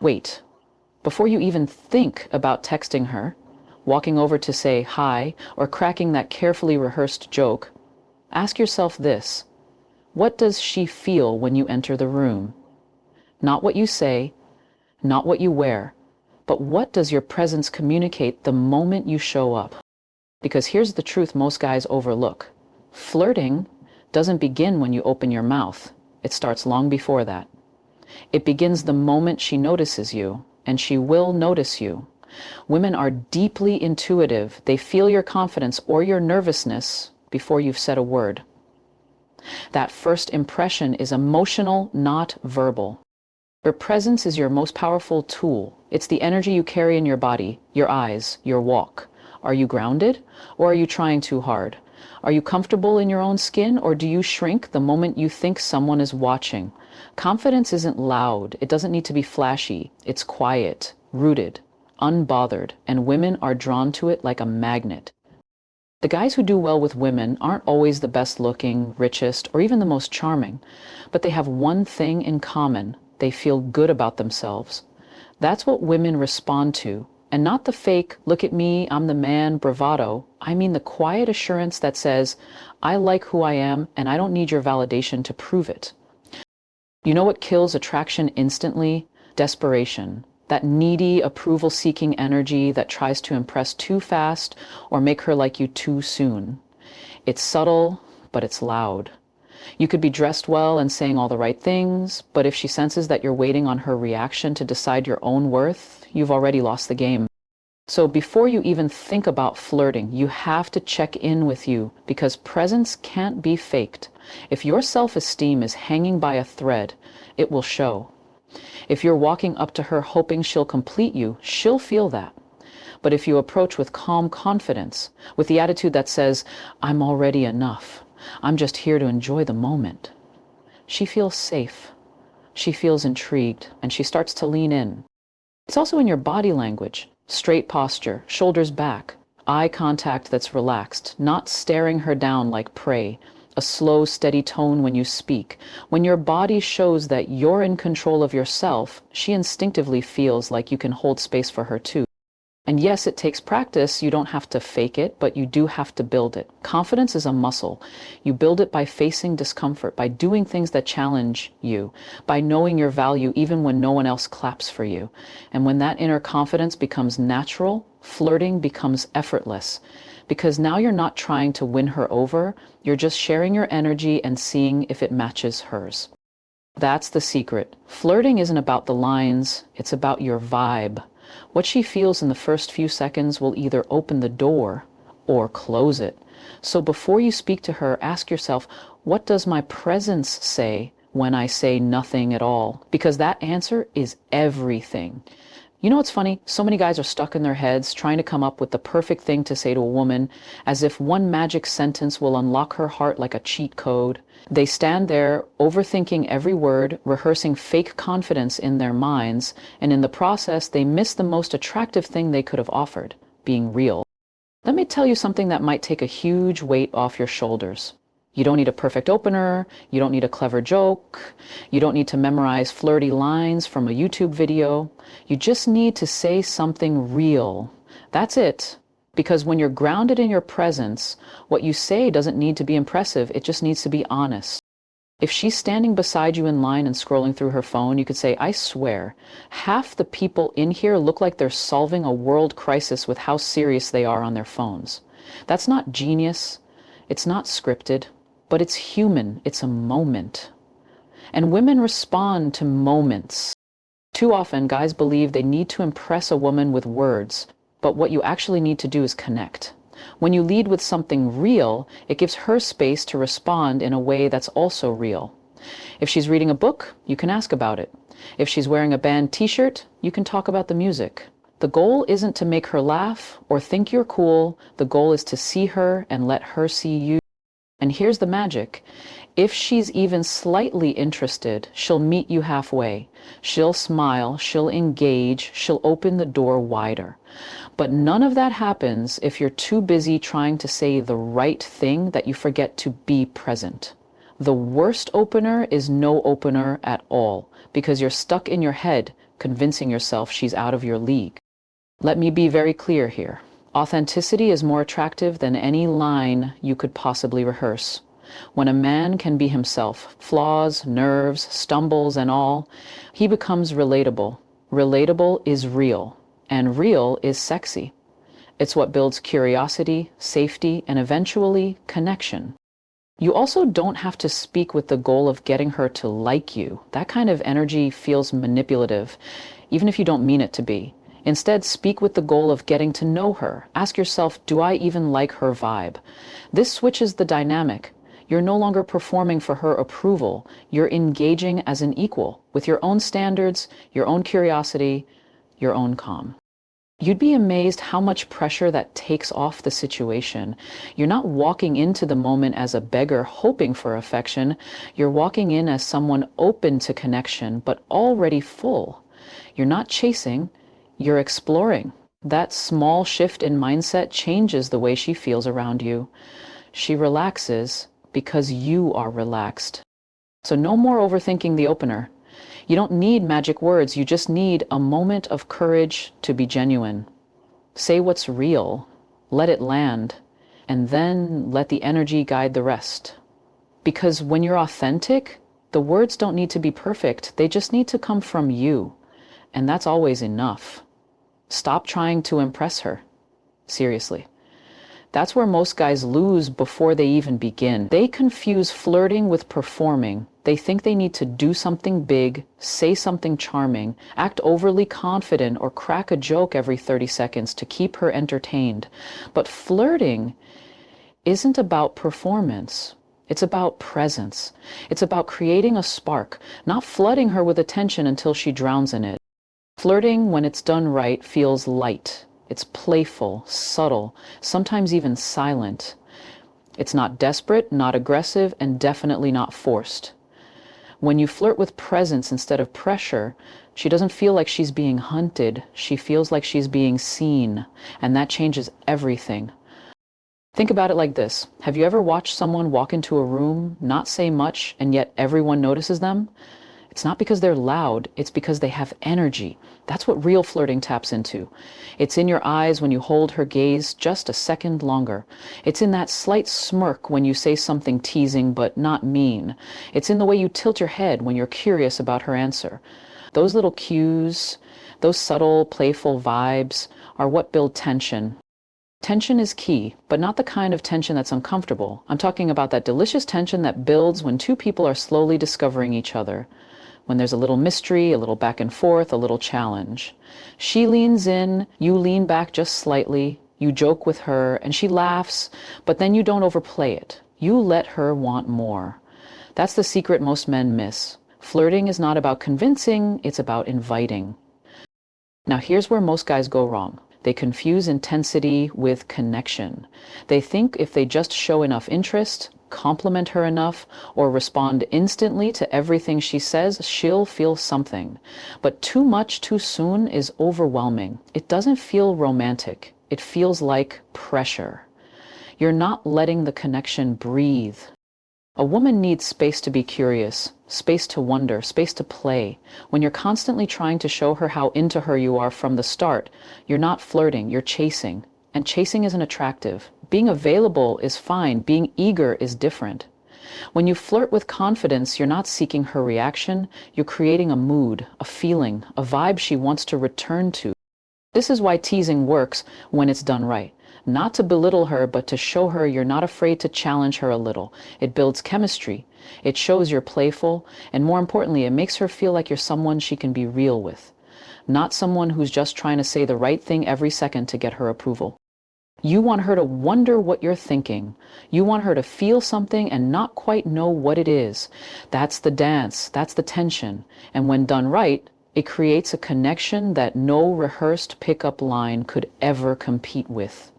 Wait, before you even think about texting her, walking over to say hi, or cracking that carefully rehearsed joke, ask yourself this: what does she feel when you enter the room? Not what you say, not what you wear, but what does your presence communicate the moment you show up? Because here's the truth most guys overlook. Flirting doesn't begin when you open your mouth. It starts long before that. It begins the moment she notices you, and she will notice you. Women are deeply intuitive. They feel your confidence or your nervousness before you've said a word. That first impression is emotional, not verbal. Your presence is your most powerful tool. It's the energy you carry in your body, your eyes, your walk. Are you grounded, or are you trying too hard? Are you comfortable in your own skin, or do you shrink the moment you think someone is watching? Confidence isn't loud. It doesn't need to be flashy. It's quiet, rooted, unbothered, and women are drawn to it like a magnet. The guys who do well with women aren't always the best looking, richest, or even the most charming, but they have one thing in common. They feel good about themselves. That's what women respond to, and not the fake, look at me, I'm the man, bravado. I mean the quiet assurance that says, I like who I am, and I don't need your validation to prove it. You know what kills attraction instantly? Desperation. That needy, approval-seeking energy that tries to impress too fast or make her like you too soon. It's subtle, but it's loud. You could be dressed well and saying all the right things, but if she senses that you're waiting on her reaction to decide your own worth, you've already lost the game. So before you even think about flirting, you have to check in with you, because presence can't be faked. If your self-esteem is hanging by a thread, it will show. If you're walking up to her hoping she'll complete you, she'll feel that. But if you approach with calm confidence, with the attitude that says, I'm already enough, I'm just here to enjoy the moment, she feels safe. She feels intrigued, and she starts to lean in. It's also in your body language. Straight posture, shoulders back, eye contact that's relaxed, not staring her down like prey, a slow, steady tone when you speak. When your body shows that you're in control of yourself, she instinctively feels like you can hold space for her too. And yes, it takes practice. You don't have to fake it, but you do have to build it. Confidence is a muscle. You build it by facing discomfort, by doing things that challenge you, by knowing your value even when no one else claps for you. And when that inner confidence becomes natural, flirting becomes effortless. Because now you're not trying to win her over, you're just sharing your energy and seeing if it matches hers. That's the secret. Flirting isn't about the lines, it's about your vibe. What she feels in the first few seconds will either open the door or close it. So before you speak to her, ask yourself, what does my presence say when I say nothing at all? Because that answer is everything. You know what's funny? So many guys are stuck in their heads trying to come up with the perfect thing to say to a woman, as if one magic sentence will unlock her heart like a cheat code. They stand there overthinking every word, rehearsing fake confidence in their minds, and in the process they miss the most attractive thing they could have offered, being real. Let me tell you something that might take a huge weight off your shoulders. You don't need a perfect opener, you don't need a clever joke, you don't need to memorize flirty lines from a YouTube video. You just need to say something real. That's it. Because when you're grounded in your presence, what you say doesn't need to be impressive, it just needs to be honest. If she's standing beside you in line and scrolling through her phone, you could say, I swear, half the people in here look like they're solving a world crisis with how serious they are on their phones. That's not genius. It's not scripted. But it's human. It's a moment. And women respond to moments. Too often, guys believe they need to impress a woman with words, but what you actually need to do is connect. When you lead with something real, it gives her space to respond in a way that's also real. If she's reading a book, you can ask about it. If she's wearing a band t-shirt, you can talk about the music. The goal isn't to make her laugh or think you're cool. The goal is to see her and let her see you. And here's the magic. If she's even slightly interested, she'll meet you halfway. She'll smile, she'll engage, she'll open the door wider. But none of that happens if you're too busy trying to say the right thing that you forget to be present. The worst opener is no opener at all, because you're stuck in your head, convincing yourself she's out of your league. Let me be very clear here. Authenticity is more attractive than any line you could possibly rehearse. When a man can be himself, flaws, nerves, stumbles, and all, he becomes relatable. Relatable is real, and real is sexy. It's what builds curiosity, safety, and eventually connection. You also don't have to speak with the goal of getting her to like you. That kind of energy feels manipulative, even if you don't mean it to be. Instead, speak with the goal of getting to know her. Ask yourself, do I even like her vibe? This switches the dynamic. You're no longer performing for her approval. You're engaging as an equal, with your own standards, your own curiosity, your own calm. You'd be amazed how much pressure that takes off the situation. You're not walking into the moment as a beggar hoping for affection. You're walking in as someone open to connection, but already full. You're not chasing, you're exploring. That small shift in mindset changes the way she feels around you. She relaxes because you are relaxed. So no more overthinking the opener. You don't need magic words, you just need a moment of courage to be genuine. Say what's real, let it land, and then let the energy guide the rest. Because when you're authentic, the words don't need to be perfect, they just need to come from you. And that's always enough. Stop trying to impress her. Seriously. That's where most guys lose before they even begin. They confuse flirting with performing. They think they need to do something big, say something charming, act overly confident, or crack a joke every 30 seconds to keep her entertained. But flirting isn't about performance. It's about presence. It's about creating a spark, not flooding her with attention until she drowns in it. Flirting, when it's done right, feels light. It's playful, subtle, sometimes even silent. It's not desperate, not aggressive, and definitely not forced. When you flirt with presence instead of pressure, she doesn't feel like she's being hunted. She feels like she's being seen, and that changes everything. Think about it like this. Have you ever watched someone walk into a room, not say much, and yet everyone notices them? It's not because they're loud, it's because they have energy. That's what real flirting taps into. It's in your eyes when you hold her gaze just a second longer. It's in that slight smirk when you say something teasing but not mean. It's in the way you tilt your head when you're curious about her answer. Those little cues, those subtle, playful vibes are what build tension. Tension is key, but not the kind of tension that's uncomfortable. I'm talking about that delicious tension that builds when two people are slowly discovering each other. When there's a little mystery, a little back and forth, a little challenge. She leans in, you lean back just slightly, you joke with her, and she laughs, but then you don't overplay it. You let her want more. That's the secret most men miss. Flirting is not about convincing, it's about inviting. Now here's where most guys go wrong. They confuse intensity with connection. They think if they just show enough interest, compliment her enough, or respond instantly to everything she says, she'll feel something. But too much too soon is overwhelming. It doesn't feel romantic. It feels like pressure. You're not letting the connection breathe. A woman needs space to be curious, space to wonder, space to play. When you're constantly trying to show her how into her you are from the start, you're not flirting, you're chasing. And chasing isn't attractive. Being available is fine. Being eager is different. When you flirt with confidence, you're not seeking her reaction. You're creating a mood, a feeling, a vibe she wants to return to. This is why teasing works when it's done right. Not to belittle her, but to show her you're not afraid to challenge her a little. It builds chemistry. It shows you're playful. And more importantly, it makes her feel like you're someone she can be real with. Not someone who's just trying to say the right thing every second to get her approval. You want her to wonder what you're thinking. You want her to feel something and not quite know what it is. That's the dance. That's the tension. And when done right, it creates a connection that no rehearsed pickup line could ever compete with.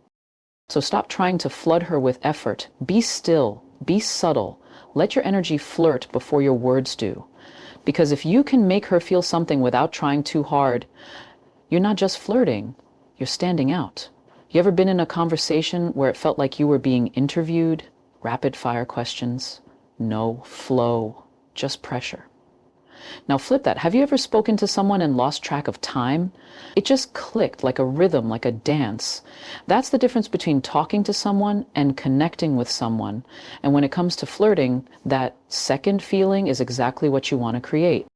So stop trying to flood her with effort. Be still. Be subtle. Let your energy flirt before your words do. Because if you can make her feel something without trying too hard, you're not just flirting, you're standing out. You ever been in a conversation where it felt like you were being interviewed? Rapid fire questions, no flow, just pressure. Now flip that. Have you ever spoken to someone and lost track of time? It just clicked like a rhythm, like a dance. That's the difference between talking to someone and connecting with someone. And when it comes to flirting, that second feeling is exactly what you want to create.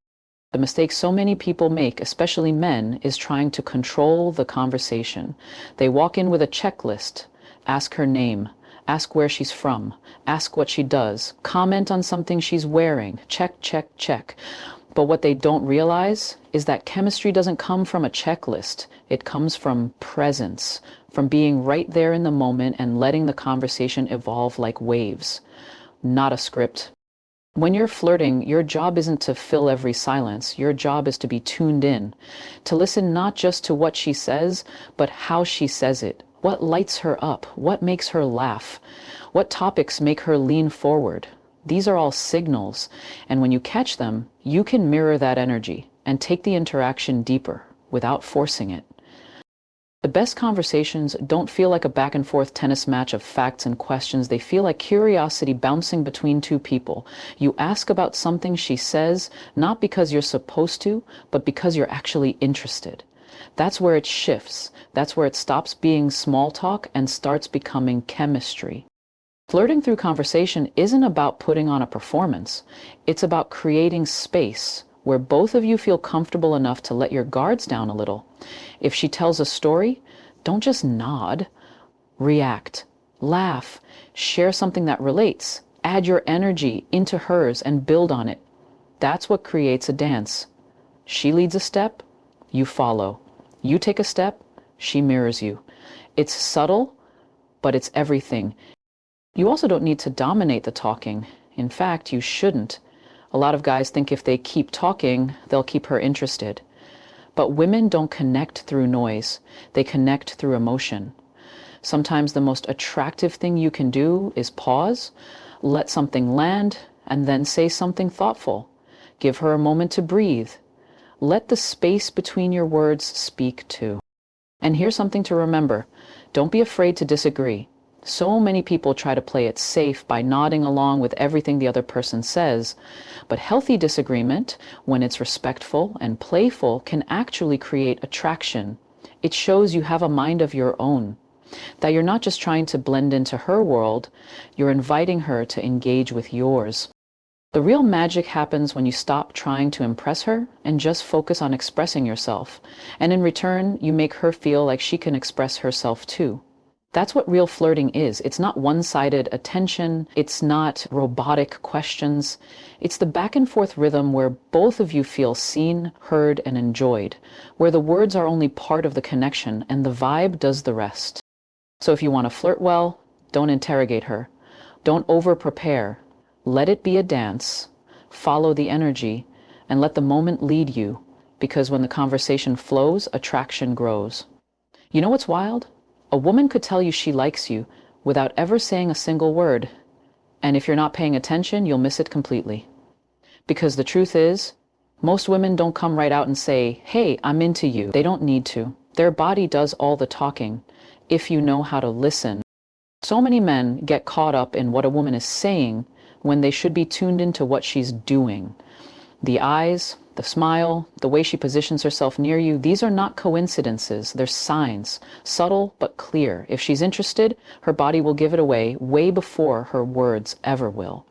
The mistake so many people make, especially men, is trying to control the conversation. They walk in with a checklist. Ask her name. Ask where she's from. Ask what she does. Comment on something she's wearing. Check, check, check. But what they don't realize is that chemistry doesn't come from a checklist. It comes from presence, from being right there in the moment and letting the conversation evolve like waves, not a script. When you're flirting, your job isn't to fill every silence. Your job is to be tuned in, to listen not just to what she says, but how she says it. What lights her up? What makes her laugh? What topics make her lean forward? These are all signals, and when you catch them, you can mirror that energy and take the interaction deeper without forcing it. The best conversations don't feel like a back and forth tennis match of facts and questions. They feel like curiosity bouncing between two people. You ask about something she says, not because you're supposed to, but because you're actually interested. That's where it shifts. That's where it stops being small talk and starts becoming chemistry. Flirting through conversation isn't about putting on a performance. It's about creating space where both of you feel comfortable enough to let your guards down a little. If she tells a story, don't just nod. React, laugh, share something that relates, add your energy into hers and build on it. That's what creates a dance. She leads a step, you follow. You take a step, she mirrors you. It's subtle, but it's everything. You also don't need to dominate the talking. In fact, you shouldn't. A lot of guys think if they keep talking, they'll keep her interested. But women don't connect through noise. They connect through emotion. Sometimes the most attractive thing you can do is pause, let something land, and then say something thoughtful. Give her a moment to breathe. Let the space between your words speak too. And here's something to remember. Don't be afraid to disagree. So many people try to play it safe by nodding along with everything the other person says, but healthy disagreement, when it's respectful and playful, can actually create attraction. It shows you have a mind of your own, that you're not just trying to blend into her world, you're inviting her to engage with yours. The real magic happens when you stop trying to impress her and just focus on expressing yourself, and in return, you make her feel like she can express herself too. That's what real flirting is. It's not one-sided attention. It's not robotic questions. It's the back and forth rhythm where both of you feel seen, heard, and enjoyed, where the words are only part of the connection and the vibe does the rest. So if you want to flirt well, don't interrogate her. Don't over-prepare. Let it be a dance. Follow the energy and let the moment lead you, because when the conversation flows, attraction grows. You know what's wild? A woman could tell you she likes you without ever saying a single word. And if you're not paying attention, you'll miss it completely. Because the truth is, most women don't come right out and say, "Hey, I'm into you." They don't need to. Their body does all the talking, if you know how to listen. So many men get caught up in what a woman is saying when they should be tuned into what she's doing. The eyes, the smile, the way she positions herself near you, these are not coincidences. They're signs, subtle but clear. If she's interested, her body will give it away way before her words ever will.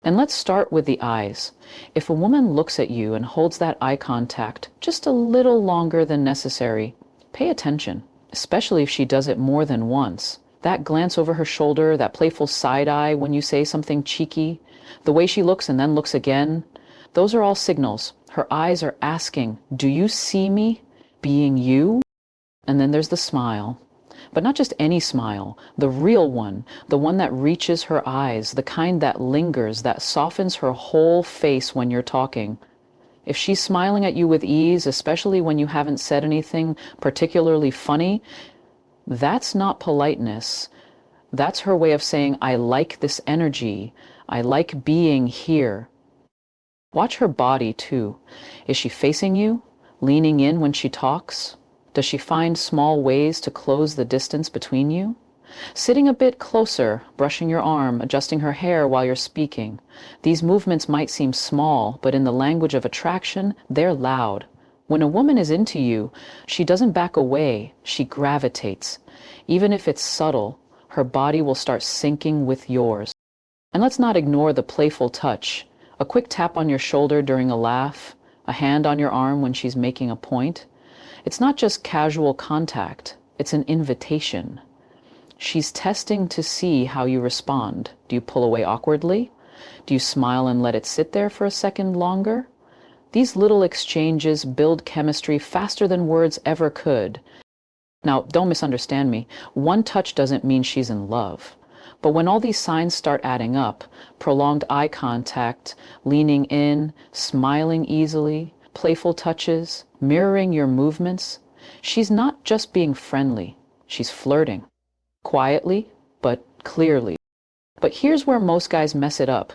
And let's start with the eyes. If a woman looks at you and holds that eye contact just a little longer than necessary, pay attention, especially if she does it more than once. That glance over her shoulder, that playful side eye when you say something cheeky, the way she looks and then looks again, those are all signals. Her eyes are asking, "Do you see me being you?" And then there's the smile. But not just any smile, the real one, the one that reaches her eyes, the kind that lingers, that softens her whole face when you're talking. If she's smiling at you with ease, especially when you haven't said anything particularly funny, that's not politeness. That's her way of saying, "I like this energy. I like being here." Watch her body too. Is she facing you, leaning in when she talks? Does she find small ways to close the distance between you? Sitting a bit closer, brushing your arm, adjusting her hair while you're speaking. These movements might seem small, but in the language of attraction, they're loud. When a woman is into you, she doesn't back away, she gravitates. Even if it's subtle, her body will start syncing with yours. And let's not ignore the playful touch. A quick tap on your shoulder during a laugh, a hand on your arm when she's making a point. It's not just casual contact, it's an invitation. She's testing to see how you respond. Do you pull away awkwardly? Do you smile and let it sit there for a second longer? These little exchanges build chemistry faster than words ever could. Now, don't misunderstand me. One touch doesn't mean she's in love. But when all these signs start adding up, prolonged eye contact, leaning in, smiling easily, playful touches, mirroring your movements, she's not just being friendly, she's flirting. Quietly, but clearly. But here's where most guys mess it up.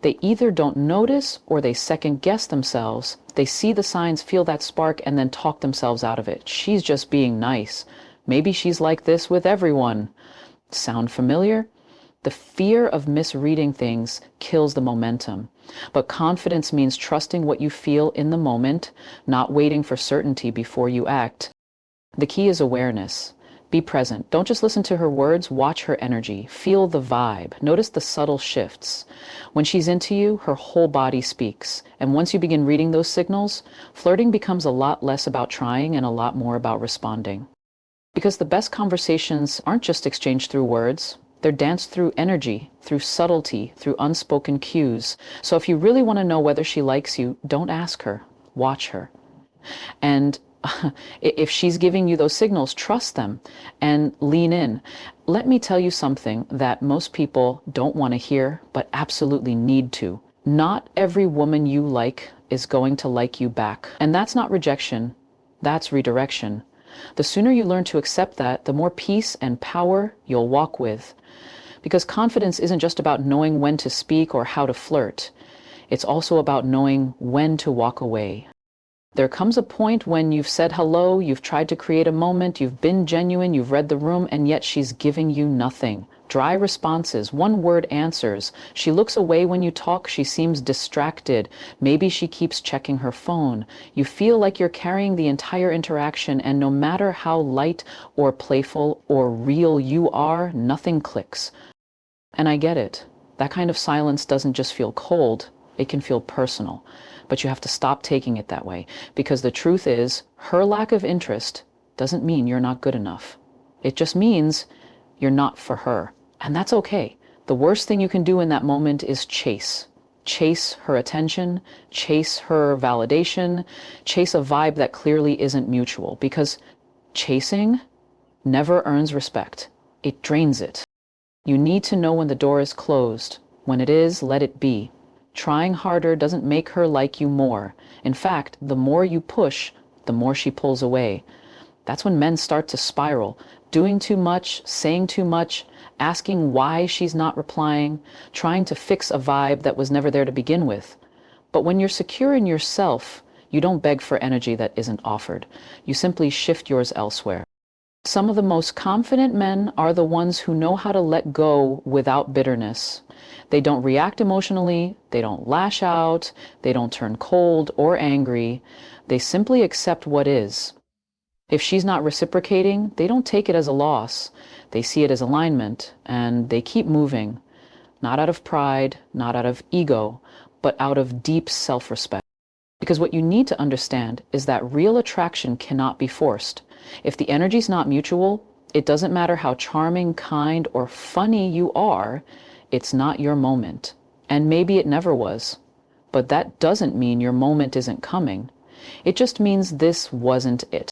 They either don't notice or they second guess themselves. They see the signs, feel that spark, and then talk themselves out of it. She's just being nice. Maybe she's like this with everyone. Sound familiar? The fear of misreading things kills the momentum. But confidence means trusting what you feel in the moment, not waiting for certainty before you act. The key is awareness. Be present. Don't just listen to her words, watch her energy. Feel the vibe. Notice the subtle shifts. When she's into you, her whole body speaks. And once you begin reading those signals, flirting becomes a lot less about trying and a lot more about responding. Because the best conversations aren't just exchanged through words. They're danced through energy, through subtlety, through unspoken cues. So if you really want to know whether she likes you, don't ask her. Watch her. And if she's giving you those signals, trust them and lean in. Let me tell you something that most people don't want to hear, but absolutely need to. Not every woman you like is going to like you back. And that's not rejection, that's redirection. The sooner you learn to accept that, the more peace and power you'll walk with. Because confidence isn't just about knowing when to speak or how to flirt. It's also about knowing when to walk away. There comes a point when you've said hello, you've tried to create a moment, you've been genuine, you've read the room, and yet she's giving you nothing. Dry responses, one-word answers. She looks away when you talk, she seems distracted. Maybe she keeps checking her phone. You feel like you're carrying the entire interaction, and no matter how light or playful or real you are, nothing clicks. And I get it. That kind of silence doesn't just feel cold, it can feel personal. But you have to stop taking it that way, because the truth is, her lack of interest doesn't mean you're not good enough. It just means you're not for her. And that's okay. The worst thing you can do in that moment is chase. Chase her attention, chase her validation, chase a vibe that clearly isn't mutual, because chasing never earns respect. It drains it. You need to know when the door is closed. When it is, let it be. Trying harder doesn't make her like you more. In fact, the more you push, the more she pulls away. That's when men start to spiral, doing too much, saying too much, asking why she's not replying, trying to fix a vibe that was never there to begin with. But when you're secure in yourself, you don't beg for energy that isn't offered. You simply shift yours elsewhere. Some of the most confident men are the ones who know how to let go without bitterness. They don't react emotionally, they don't lash out, they don't turn cold or angry. They simply accept what is. If she's not reciprocating, they don't take it as a loss. They see it as alignment, and they keep moving. Not out of pride, not out of ego, but out of deep self-respect. Because what you need to understand is that real attraction cannot be forced. If the energy's not mutual, it doesn't matter how charming, kind, or funny you are, it's not your moment. And maybe it never was. But that doesn't mean your moment isn't coming. It just means this wasn't it.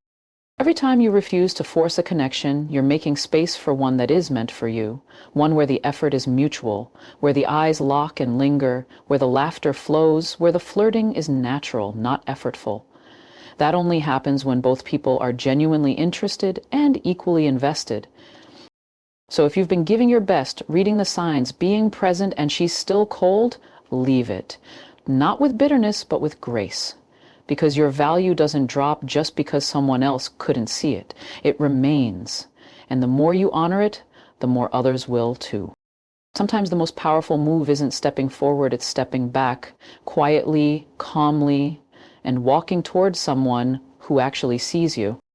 Every time you refuse to force a connection, you're making space for one that is meant for you, one where the effort is mutual, where the eyes lock and linger, where the laughter flows, where the flirting is natural, not effortful. That only happens when both people are genuinely interested and equally invested. So if you've been giving your best, reading the signs, being present, and she's still cold, leave it. Not with bitterness, but with grace. Because your value doesn't drop just because someone else couldn't see it. It remains. And the more you honor it, the more others will too. Sometimes the most powerful move isn't stepping forward, it's stepping back, quietly, calmly, and walking towards someone who actually sees you.